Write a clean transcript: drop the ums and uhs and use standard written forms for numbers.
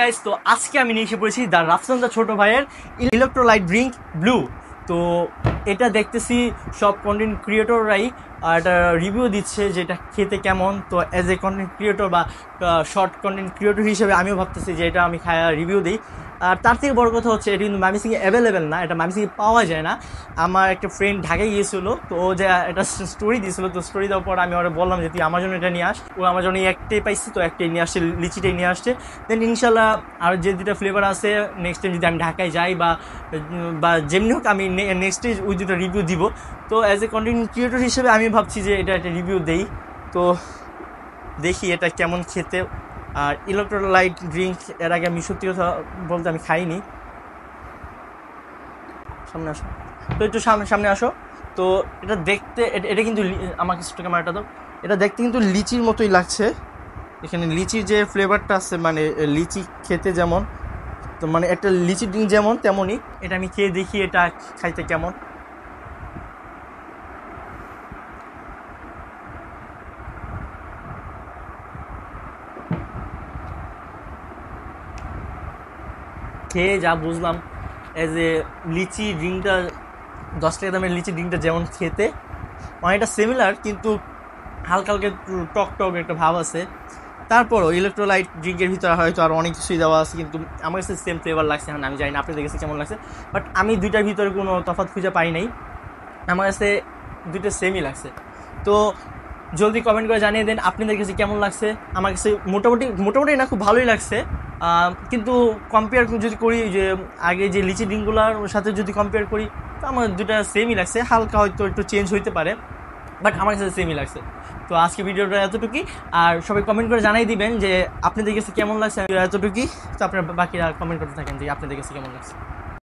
Guys, তো আজকে আমি নিয়ে এসে পড়েছি দ্য রাফসান দ্য ছোট ভাইয়ের ইলেকট্রোলাইট ড্রিঙ্ক ব্লু। তো এটা দেখতেছি সব কন্টেন্ট ক্রিয়েটররাই একটা রিভিউ দিচ্ছে যে এটা খেতে কেমন। তো অ্যাজ এ কন্টেন্ট ক্রিয়েটর বা শর্ট কন্টেন্ট ক্রিয়েটর হিসেবে আমিও ভাবতেছি যে এটা আমি রিভিউ দিই। আর তার থেকে বড় কথা হচ্ছে এটা কিন্তু মামিসিংয়ে অ্যাভেলেবেল না, এটা মামিসিংয়ে পাওয়া যায় না। আমার একটা ফ্রেন্ড ঢাকায় গিয়েছিলো, তো ও যে একটা স্টোরি দিয়েছিলো, তো স্টোরি দেওয়ার পর আমি ওরা বললাম যে তুই আমার জন্য এটা নিয়ে আস। ও আমার জন্য একটাই পাইছি, তো একটাই নিয়ে আসছে, লিচিটাই নিয়ে আসছে। দেন ইনশাল্লাহ আর যে দুটো ফ্লেভার আছে নেক্সট টাইম যদি আমি ঢাকায় যাই বা যেমনি হোক আমি নেক্সট ডে ওই দুটো রিভিউ দিব। তো অ্যাজ এ কন্টেন্ট ক্রিয়েটর হিসেবে আমি ভাবছি যে এটা একটা রিভিউ দেই। তো দেখি এটা কেমন খেতে। আর ইলেকট্রোলাইট ড্রিঙ্ক এর আগে আমি সত্যি কথা বলতে আমি খাইনি। সামনে আসো, তো একটু সামনে আসো। তো এটা দেখতে এটা কিন্তু আমাকে একটু ক্যামেরাটা দাও। এটা দেখতে কিন্তু লিচির মতোই লাগছে। এখানে লিচির যে ফ্লেভারটা আছে, মানে লিচি খেতে যেমন, তো মানে একটা লিচি ড্রিঙ্ক যেমন তেমনই। এটা আমি খেয়ে দেখি এটা খাইতে কেমন। খেয়ে যা বুঝলাম, অ্যাজ এ লিচি ড্রিঙ্কটা 10 টাকা দামের লিচি ড্রিঙ্কটা যেমন খেতে অনেকটা সিমিলার, কিন্তু হালকা হালকা একটু টক টক একটা ভাব আছে। তারপরও ইলেকট্রোলাইট ড্রিঙ্কের ভিতরে হয়তো আর অনেক কিছুই দেওয়া আছে, কিন্তু আমার কাছে সেম ফ্লেভার লাগছে। হ্যাঁ, আমি জানি না আপনাদের কাছে কেমন লাগছে, বাট আমি দুইটার ভিতরে কোনো তফাৎ খুঁজে পাই নাই। আমার কাছে দুইটা সেমই লাগছে। তো জলদি কমেন্ট করে জানিয়ে দেন আপনাদের কাছে কেমন লাগছে। আমার কাছে মোটামুটি না, খুব ভালোই লাগছে। কিন্তু কম্পেয়ার যদি করি যে আগে যে লিচি ড্রিঙ্কগুলোর সাথে যদি কম্পেয়ার করি, তো আমার দুটা সেমই লাগছে। হালকা হয়তো একটু চেঞ্জ হইতে পারে, বাট আমার কাছে সেমই লাগছে। তো আজকে ভিডিওটা এতটুকুই। আর সবাই কমেন্ট করে জানাই দিবেন যে আপনাদের কাছে কেমন লাগছে, এতটুকুই। তো আপনারা বাকিরা কমেন্ট করতে থাকেন যে আপনাদের কাছে কেমন লাগছে।